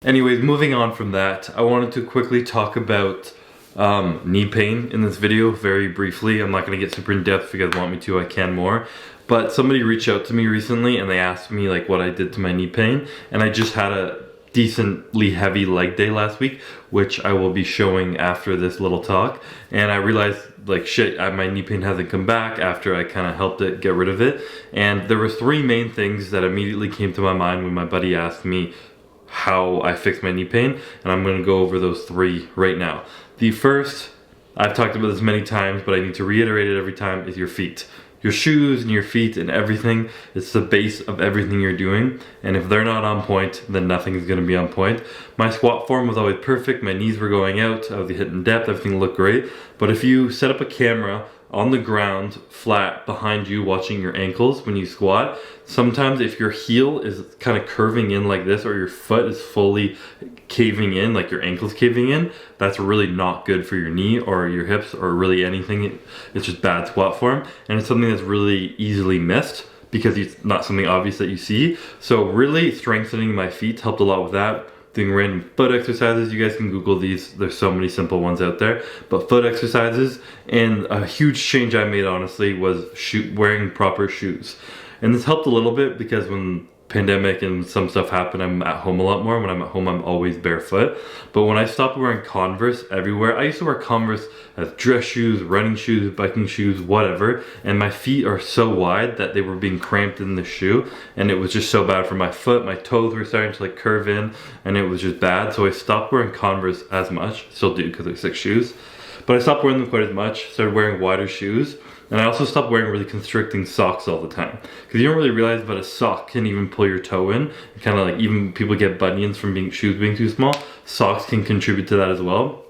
Anyways, moving on from that, I wanted to quickly talk about knee pain in this video very briefly. I'm not going to get super in depth. If you guys want me to, I can more. But somebody reached out to me recently and they asked me like what I did to my knee pain, and I just had a decently heavy leg day last week, which I will be showing after this little talk. And I realized like shit, my knee pain hasn't come back after I kind of helped it get rid of it. And there were three main things that immediately came to my mind when my buddy asked me how I fixed my knee pain, and I'm going to go over those three right now. The first, I've talked about this many times, but I need to reiterate it every time, is your feet. Your shoes and your feet and everything, it's the base of everything you're doing, and if they're not on point, then nothing is going to be on point. My squat form was always perfect, my knees were going out, I was hitting depth, everything looked great, but if you set up a camera on the ground flat behind you watching your ankles when you squat, sometimes if your heel is kind of curving in like this, or your foot is fully caving in, like your ankle's caving in, that's really not good for your knee or your hips or really anything. It's just bad squat form, and it's something that's really easily missed because it's not something obvious that you see. So really strengthening my feet helped a lot with that. Doing random foot exercises, you guys can Google these, there's so many simple ones out there, but foot exercises. And a huge change I made honestly was wearing proper shoes, and this helped a little bit because when pandemic and some stuff happened, I'm at home a lot more. When I'm at home, I'm always barefoot, but when I stopped wearing Converse everywhere, I used to wear Converse as dress shoes, running shoes, biking shoes, whatever, and my feet are so wide that they were being cramped in the shoe, and it was just so bad for my foot. My toes were starting to like curve in, and it was just bad. So I stopped wearing Converse as much, still do because they're 6 shoes, but I stopped wearing them quite as much, started wearing wider shoes. And I also stopped wearing really constricting socks all the time, because you don't really realize, but a sock can even pull your toe in. Kind of like, even people get bunions from shoes being too small. Socks can contribute to that as well.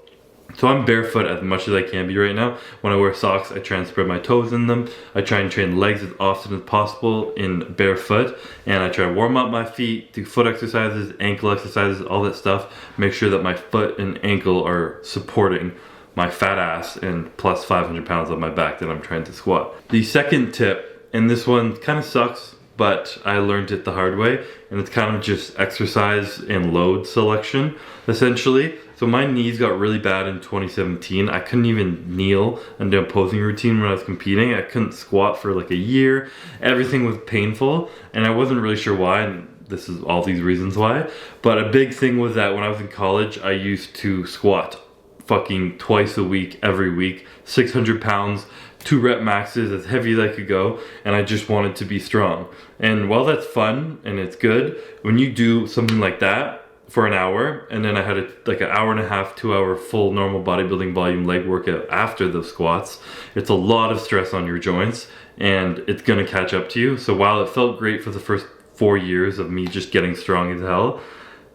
So I'm barefoot as much as I can be right now. When I wear socks, I try and spread my toes in them. I try and train legs as often as possible in barefoot, and I try to warm up my feet, do foot exercises, ankle exercises, all that stuff. Make sure that my foot and ankle are supporting my fat ass and plus 500 pounds on my back that I'm trying to squat. The second tip, and this one kind of sucks, but I learned it the hard way, and it's kind of just exercise and load selection, essentially. So my knees got really bad in 2017. I couldn't even kneel and do a posing routine when I was competing. I couldn't squat for like a year. Everything was painful, and I wasn't really sure why, and this is all these reasons why. But a big thing was that when I was in college, I used to squat fucking twice a week, every week, 600 pounds, 2 rep maxes, as heavy as I could go, and I just wanted to be strong. And while that's fun and it's good, when you do something like that for an hour, and then I had like an hour and a half, 2 hour full normal bodybuilding volume leg workout after those squats, it's a lot of stress on your joints, and it's gonna catch up to you. So while it felt great for the first 4 years of me just getting strong as hell,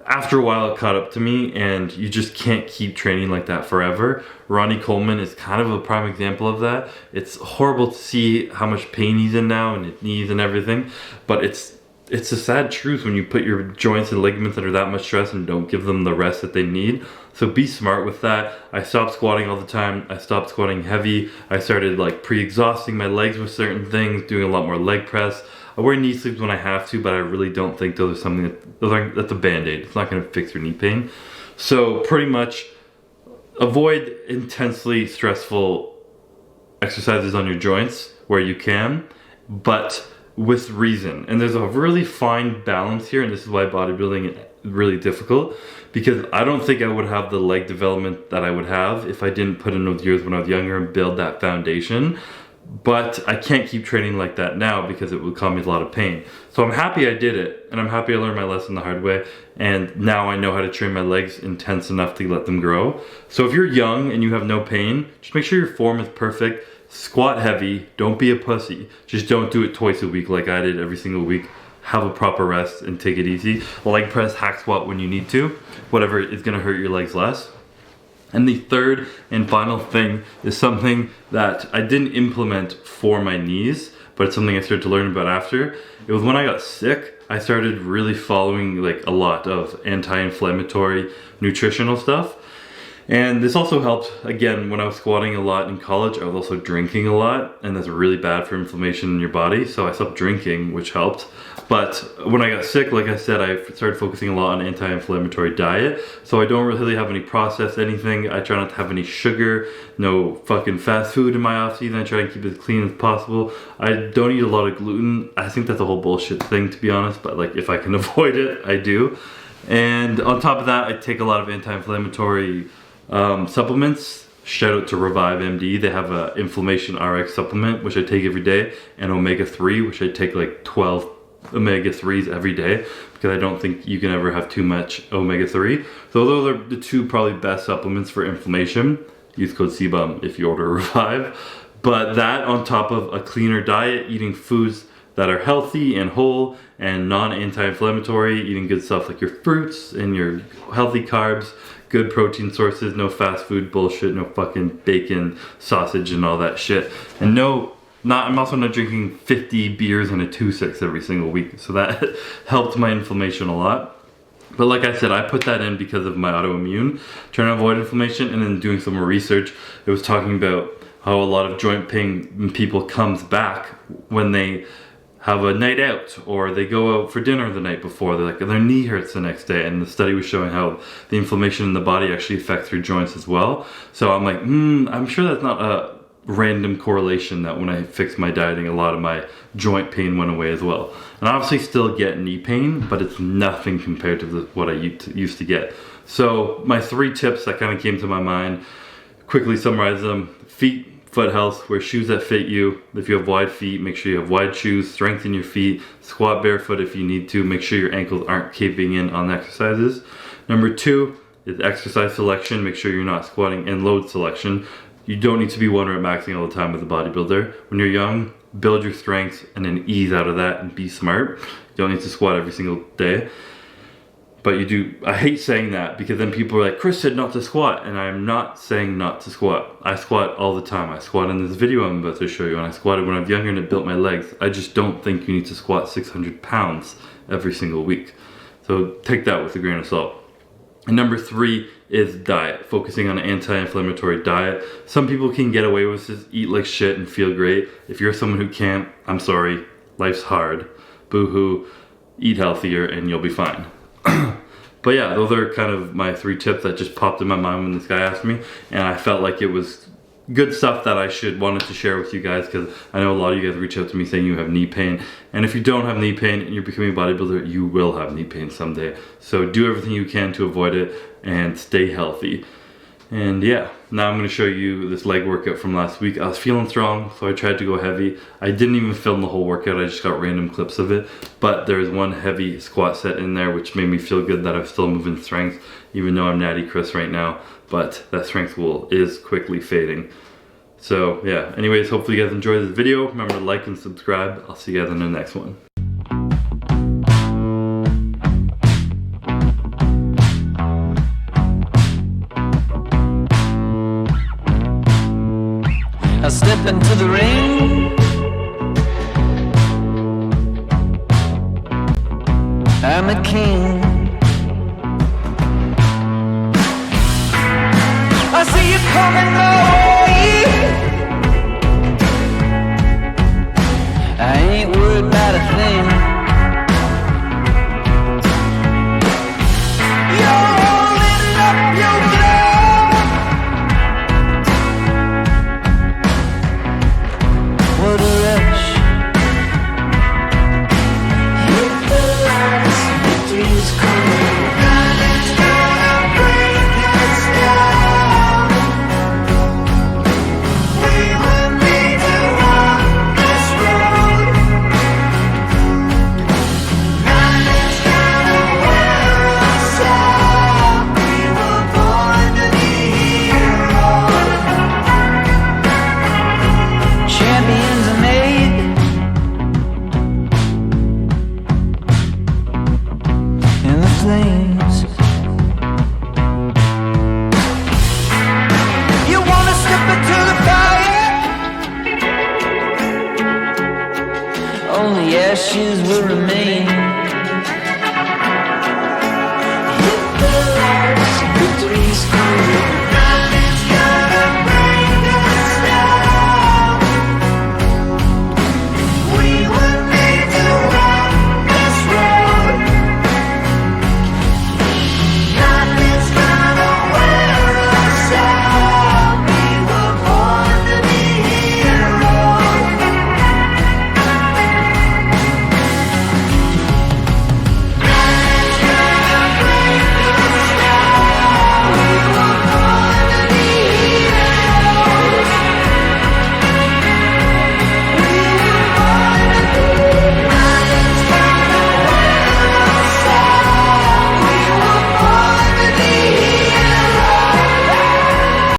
after a while it caught up to me, and you just can't keep training like that forever. Ronnie Coleman is kind of a prime example of that. It's horrible to see how much pain he's in now and his knees and everything, but it's a sad truth when you put your joints and ligaments under that much stress and don't give them the rest that they need. So be smart with that. I stopped squatting all the time. I stopped squatting heavy. I started like pre-exhausting my legs with certain things, doing a lot more leg press. I wear knee sleeves when I have to, but I really don't think those are something that's a band-aid. It's not gonna fix your knee pain. So pretty much avoid intensely stressful exercises on your joints where you can, but with reason. And there's a really fine balance here, and this is why bodybuilding is really difficult, because I don't think I would have the leg development that I would have if I didn't put in those years when I was younger and build that foundation. But I can't keep training like that now because it would cause me a lot of pain. So I'm happy I did it, and I'm happy I learned my lesson the hard way, and now I know how to train my legs intense enough to let them grow. So if you're young and you have no pain, just make sure your form is perfect. Squat heavy, don't be a pussy. Just don't do it twice a week like I did every single week. Have a proper rest and take it easy. Leg press, hack squat when you need to. Whatever is gonna hurt your legs less. And the third and final thing is something that I didn't implement for my knees, but it's something I started to learn about after. It was when I got sick, I started really following like a lot of anti-inflammatory nutritional stuff. And this also helped, again, when I was squatting a lot in college, I was also drinking a lot, and that's really bad for inflammation in your body, so I stopped drinking, which helped. But when I got sick, like I said, I started focusing a lot on anti-inflammatory diet, so I don't really have any processed anything. I try not to have any sugar, no fucking fast food in my off-season. I try to keep it as clean as possible. I don't eat a lot of gluten. I think that's a whole bullshit thing, to be honest, but like if I can avoid it, I do. And on top of that, I take a lot of anti-inflammatory supplements. Shout out to Revive MD. They have a inflammation RX supplement, which I take every day, and omega-3, which I take like 12 omega-3s every day, because I don't think you can ever have too much omega-3. So those are the two probably best supplements for inflammation. Use code CBUM if you order Revive. But that on top of a cleaner diet, eating foods that are healthy and whole and non-anti-inflammatory, eating good stuff like your fruits and your healthy carbs, good protein sources, no fast food bullshit, no fucking bacon, sausage and all that shit. And I'm also not drinking 50 beers and a 2-6 every single week, so that helped my inflammation a lot. But like I said, I put that in because of my autoimmune, trying to avoid inflammation, and then doing some more research. It was talking about how a lot of joint pain in people comes back when they have a night out, or they go out for dinner the night before. They're like, their knee hurts the next day, and the study was showing how the inflammation in the body actually affects your joints as well. So I'm like, I'm sure that's not a random correlation, that when I fixed my dieting, a lot of my joint pain went away as well. And I obviously still get knee pain, but it's nothing compared to what I used to get. So my 3 tips that kind of came to my mind, quickly summarize them. Feet, foot health, wear shoes that fit you. If you have wide feet, make sure you have wide shoes. Strengthen your feet. Squat barefoot if you need to. Make sure your ankles aren't caving in on exercises. Number 2 is exercise selection. Make sure you're not squatting in load selection. You don't need to be 1 rep maxing all the time as a bodybuilder. When you're young, build your strengths and then ease out of that and be smart. You don't need to squat every single day. But you do. I hate saying that, because then people are like, Chris said not to squat, and I'm not saying not to squat. I squat all the time. I squat in this video I'm about to show you, and I squatted when I was younger and it built my legs. I just don't think you need to squat 600 pounds every single week. So take that with a grain of salt. And number 3 is diet, focusing on an anti-inflammatory diet. Some people can get away with this, eat like shit and feel great. If you're someone who can't, I'm sorry, life's hard. Boo-hoo, eat healthier and you'll be fine. But yeah, those are kind of my 3 tips that just popped in my mind when this guy asked me, and I felt like it was good stuff that I wanted to share with you guys, because I know a lot of you guys reach out to me saying you have knee pain, and if you don't have knee pain and you're becoming a bodybuilder, you will have knee pain someday. So do everything you can to avoid it and stay healthy. And yeah, now I'm going to show you this leg workout from last week. I was feeling strong, so I tried to go heavy. I didn't even film the whole workout, I just got random clips of it. But there's one heavy squat set in there, which made me feel good that I'm still moving strength, even though I'm Natty Chris right now. But that strength is quickly fading. So yeah, anyways, hopefully you guys enjoyed this video. Remember to like and subscribe. I'll see you guys in the next one. I step into the ring. I'm a king. I see you coming.